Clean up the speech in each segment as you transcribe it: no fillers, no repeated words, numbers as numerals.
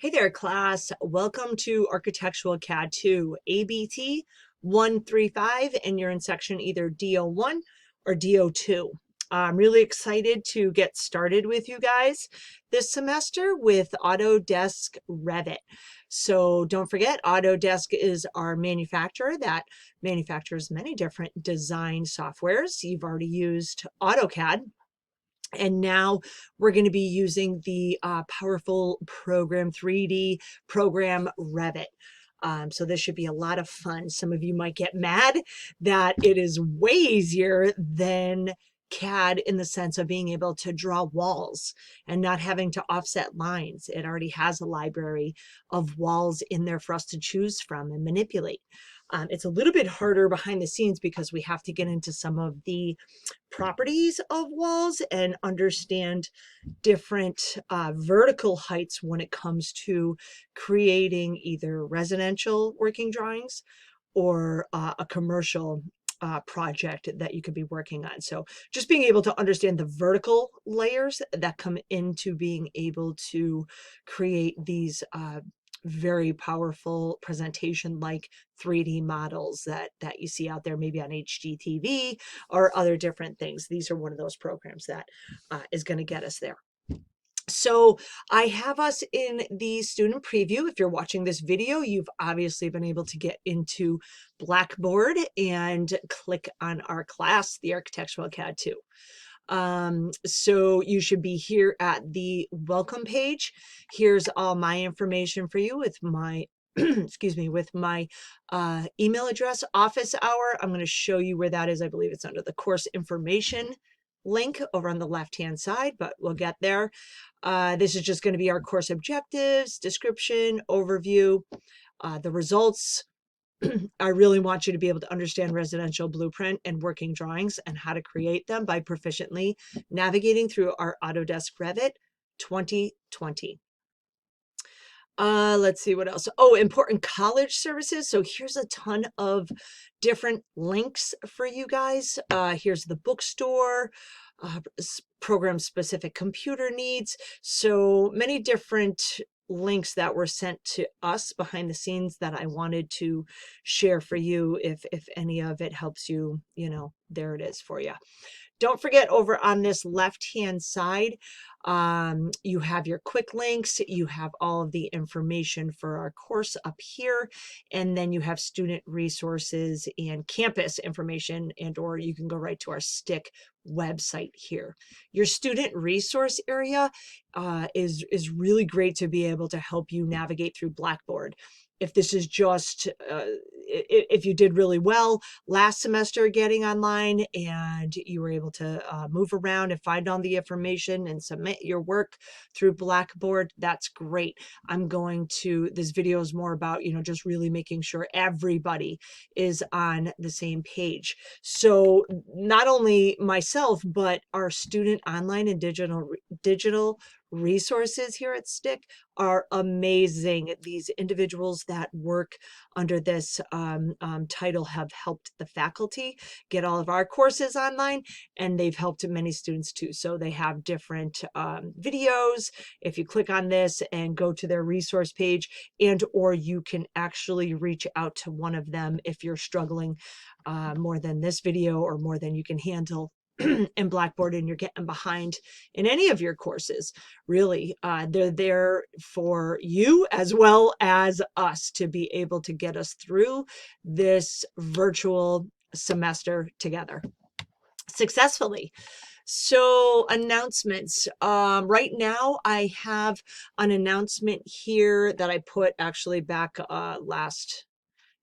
Hey there, class. Welcome to Architectural CAD 2, ABT 135, and you're in section either DO1 or DO2. I'm really excited to get started with you guys this semester with Autodesk Revit. So don't forget, Autodesk is our manufacturer that manufactures many different design softwares. You've already used AutoCAD. And now we're going to be using the powerful program 3D program Revit. So this should be a lot of fun. Some of you might get mad that it is way easier than CAD in the sense of being able to draw walls and not having to offset lines. It already has a library of walls in there for us to choose from and manipulate. It's a little bit harder behind the scenes because we have to get into some of the properties of walls and understand different vertical heights when it comes to creating either residential working drawings or a commercial project that you could be working on. So just being able to understand the vertical layers that come into being able to create these very powerful presentation like 3D models that you see out there, maybe on HGTV or other different things. These are one of those programs that is going to get us there. So I have us in the student preview. If you're watching this video, you've obviously been able to get into Blackboard and click on our class, the Architectural CAD 2. So you should be here at the welcome page. Here's all my information for you with my excuse me, with my email address, office hour. I'm going to show you where that is. I believe it's under the course information link over on the left hand side, but we'll get there. This is just going to be our course objectives, description, overview, the results. I really want you to be able to understand residential blueprint and working drawings and how to create them by proficiently navigating through our Autodesk Revit 2020. Let's see what else. Oh, important college services. So here's a ton of different links for you guys. Here's the bookstore, program specific computer needs. So many different links that were sent to us behind the scenes that I wanted to share for you. If any of it helps you, there it is for you. Don't forget, over on this left-hand side, you have your quick links, you have all of the information for our course up here, and then you have student resources and campus information, and or you can go right to our STIC website here. Your student resource area is really great to be able to help you navigate through Blackboard. If this is just, if you did really well last semester getting online and you were able to move around and find all the information and submit your work through Blackboard, that's great. This video is more about, just really making sure everybody is on the same page. So not only myself, but our student online and digital resources here at STIC are amazing. These individuals that work under this title have helped the faculty get all of our courses online, and they've helped many students too. So they have different videos. If you click on this and go to their resource page, and or you can actually reach out to one of them if you're struggling more than this video or more than you can handle in Blackboard and you're getting behind in any of your courses. Really, they're there for you as well as us to be able to get us through this virtual semester together successfully. So announcements. Right now I have an announcement here that I put actually back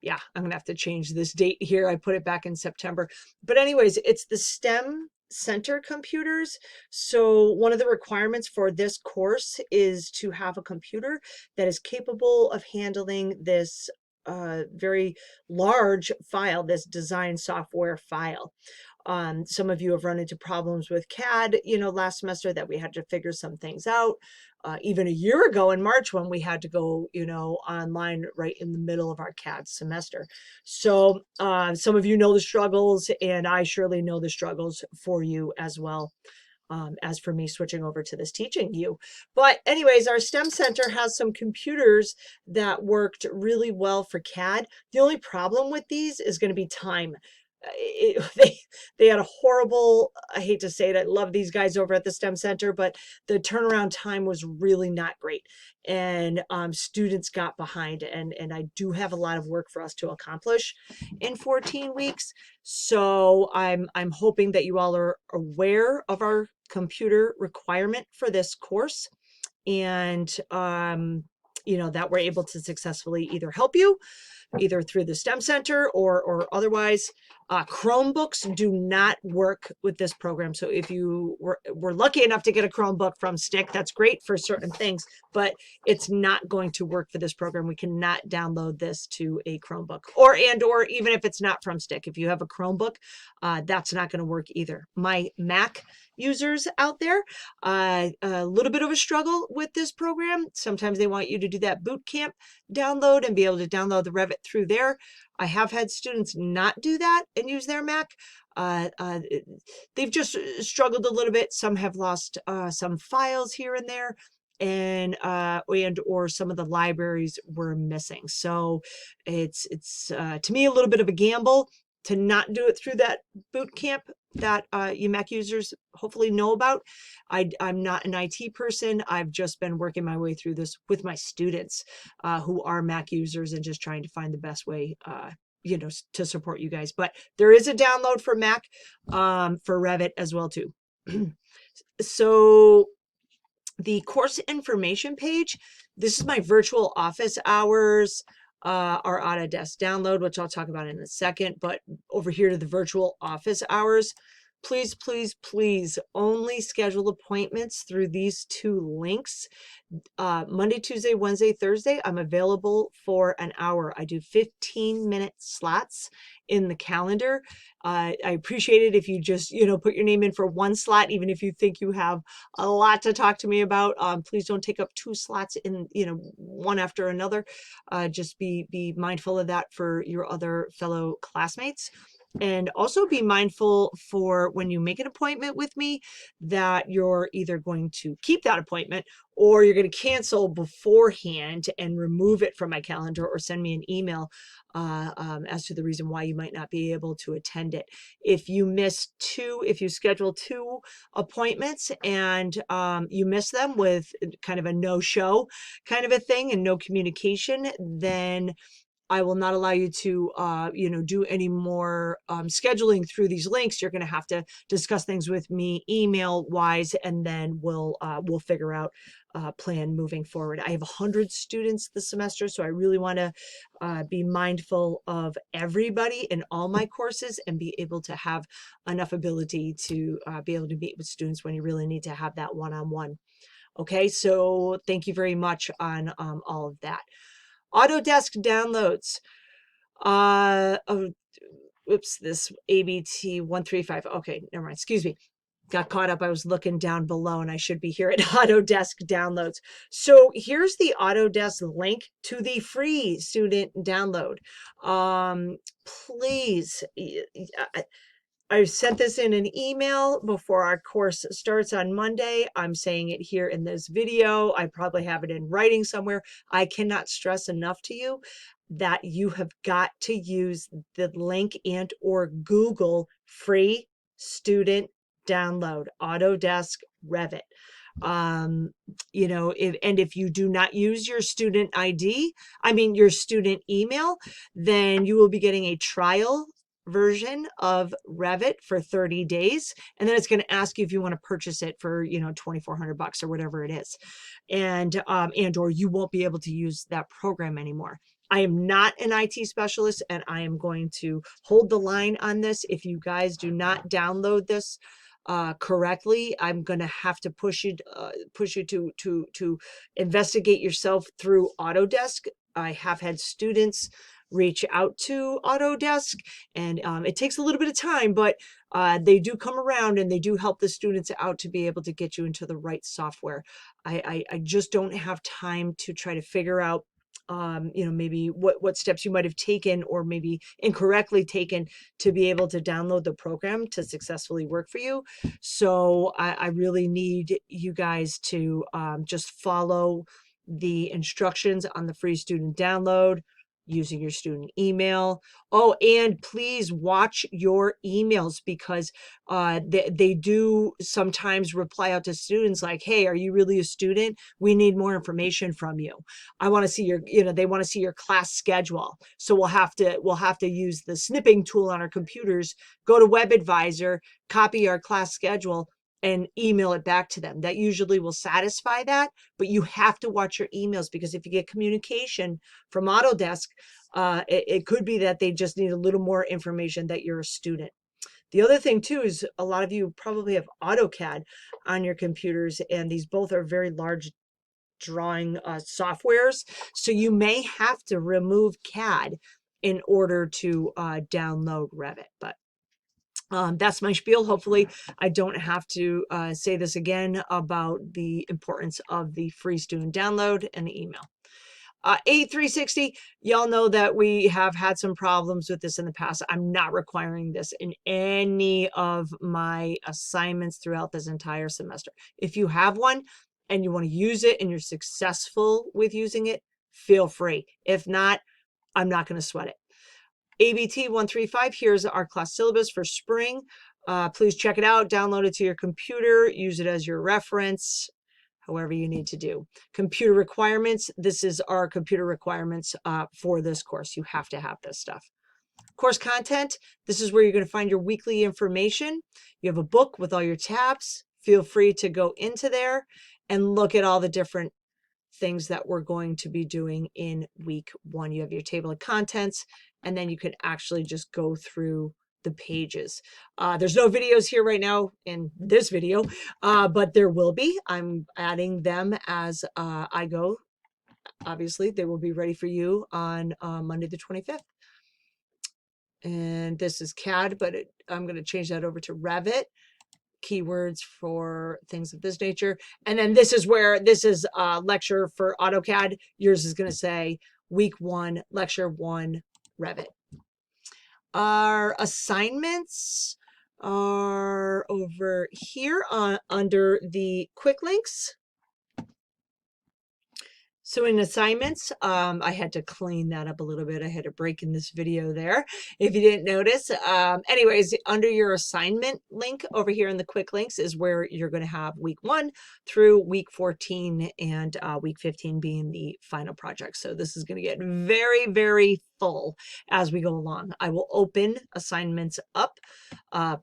yeah, I'm gonna have to change this date here. I put it back in September. But anyways, it's the STEM Center computers. So one of the requirements for this course is to have a computer that is capable of handling this very large file, this design software file. Some of you have run into problems with CAD, last semester that we had to figure some things out. Even a year ago in March when we had to go, online right in the middle of our CAD semester. So some of you know the struggles, and I surely know the struggles for you as well. as for me switching over to this teaching you. But anyways, our STEM center has some computers that worked really well for CAD. The only problem with these is going to be time. They had a horrible, I hate to say it, I love these guys over at the STEM center, but the turnaround time was really not great. And students got behind, and I do have a lot of work for us to accomplish in 14 weeks. So I'm hoping that you all are aware of our computer requirement for this course, and that we're able to successfully either help you either through the STEM Center or otherwise. Chromebooks do not work with this program. So if you were lucky enough to get a Chromebook from Stick, that's great for certain things, but it's not going to work for this program. We cannot download this to a Chromebook, or even if it's not from Stick, if you have a Chromebook, that's not going to work either. My Mac users out there, a little bit of a struggle with this program. Sometimes they want you to do that boot camp download and be able to download the Revit through there. I have had students not do that and use their Mac. They've just struggled a little bit. Some have lost some files here and there, and or some of the libraries were missing. So it's to me a little bit of a gamble to not do it through that boot camp that you Mac users hopefully know about. I'm not an IT person. I've just been working my way through this with my students who are Mac users and just trying to find the best way to support you guys. But there is a download for Mac for Revit as well too. So the course information page, this is my virtual office hours, our Autodesk download, which I'll talk about in a second. But over here to the virtual office hours, please, please, please only schedule appointments through these two links. Monday, Tuesday, Wednesday, Thursday, I'm available for an hour. I do 15-minute slots in the calendar. I appreciate it if you just, put your name in for one slot, even if you think you have a lot to talk to me about. Please don't take up two slots in, one after another. Just be mindful of that for your other fellow classmates. And also be mindful for when you make an appointment with me that you're either going to keep that appointment or you're going to cancel beforehand and remove it from my calendar or send me an email as to the reason why you might not be able to attend it. If you schedule two appointments and you miss them with kind of a no-show kind of a thing and no communication, then I will not allow you to, do any more scheduling through these links. You're going to have to discuss things with me email wise, and then we'll figure out a plan moving forward. I have 100 students this semester, so I really want to be mindful of everybody in all my courses and be able to have enough ability to be able to meet with students when you really need to have that one-on-one. Okay, so thank you very much on all of that. Autodesk downloads. Oops, this ABT 135. Okay, never mind. Excuse me. Got caught up. I was looking down below and I should be here at Autodesk downloads. So here's the Autodesk link to the free student download. Please, I sent this in an email before our course starts on Monday. I'm saying it here in this video. I probably have it in writing somewhere. I cannot stress enough to you that you have got to use the link and or Google free student download, Autodesk Revit. If you do not use your student ID, your student email, then you will be getting a trial version of Revit for 30 days. And then it's going to ask you if you want to purchase it for, $2,400 or whatever it is. And or you won't be able to use that program anymore. I am not an IT specialist, and I am going to hold the line on this. If you guys do not download this correctly, I'm going to have to push you to investigate yourself through Autodesk. I have had students reach out to Autodesk, and it takes a little bit of time, but they do come around and they do help the students out to be able to get you into the right software. I just don't have time to try to figure out maybe what steps you might have taken or maybe incorrectly taken to be able to download the program to successfully work for you. So I really need you guys to just follow the instructions on the free student download using your student email. Oh, and please watch your emails, because they do sometimes reply out to students like, hey, are you really a student? We need more information from you. I want to see your, they want to see your class schedule. So we'll have to use the snipping tool on our computers, go to Web Advisor, copy our class schedule, and email it back to them. That usually will satisfy that, but you have to watch your emails, because if you get communication from Autodesk, it could be that they just need a little more information that you're a student. The other thing too is a lot of you probably have AutoCAD on your computers, and these both are very large drawing softwares. So you may have to remove CAD in order to download Revit. But that's my spiel. Hopefully I don't have to say this again about the importance of the free student download and the email. A360, y'all know that we have had some problems with this in the past. I'm not requiring this in any of my assignments throughout this entire semester. If you have one and you want to use it and you're successful with using it, feel free. If not, I'm not going to sweat it. ABT 135, here's our class syllabus for spring. Please check it out, download it to your computer, use it as your reference, however you need to do. Computer requirements, this is our computer requirements for this course. You have to have this stuff. Course content, this is where you're going to find your weekly information. You have a book with all your tabs. Feel free to go into there and look at all the different things that we're going to be doing in week 1. You have your table of contents, and then you can actually just go through the pages. There's no videos here right now in this video, but there will be. I'm adding them as I go. Obviously, they will be ready for you on Monday the 25th. And this is CAD, but I'm going to change that over to Revit. Keywords for things of this nature. And then this is where this is a lecture for AutoCAD. Yours is going to say week 1, lecture 1, Revit. Our assignments are over here under the quick links. So in assignments, I had to clean that up a little bit. I had a break in this video there, if you didn't notice. Anyways, under your assignment link over here in the quick links is where you're going to have week 1 through week 14, and week 15 being the final project. So this is going to get very, very full as we go along. I will open assignments up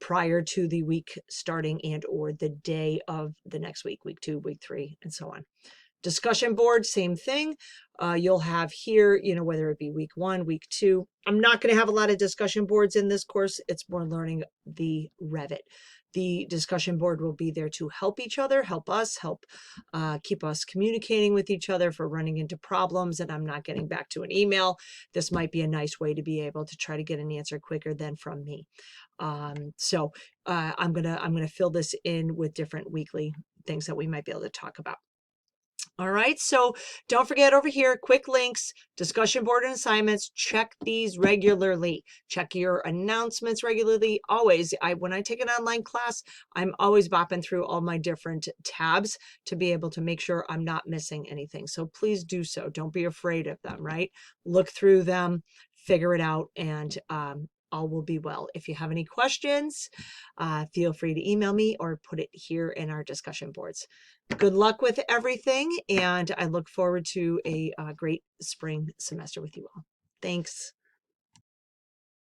prior to the week starting and or the day of the next week, week 2, week 3, and so on. Discussion board, same thing. You'll have here, whether it be week 1, week 2. I'm not going to have a lot of discussion boards in this course. It's more learning the Revit. The discussion board will be there to help each other, help us, help keep us communicating with each other for running into problems and I'm not getting back to an email. This might be a nice way to be able to try to get an answer quicker than from me. So I'm gonna fill this in with different weekly things that we might be able to talk about. All right, so don't forget over here, quick links, discussion board and assignments. Check these regularly. Check your announcements regularly. Always, when I take an online class, I'm always bopping through all my different tabs to be able to make sure I'm not missing anything. So please do so. Don't be afraid of them, right? Look through them, figure it out, and all will be well. If you have any questions, feel free to email me or put it here in our discussion boards. Good luck with everything, and I look forward to a great spring semester with you all. Thanks.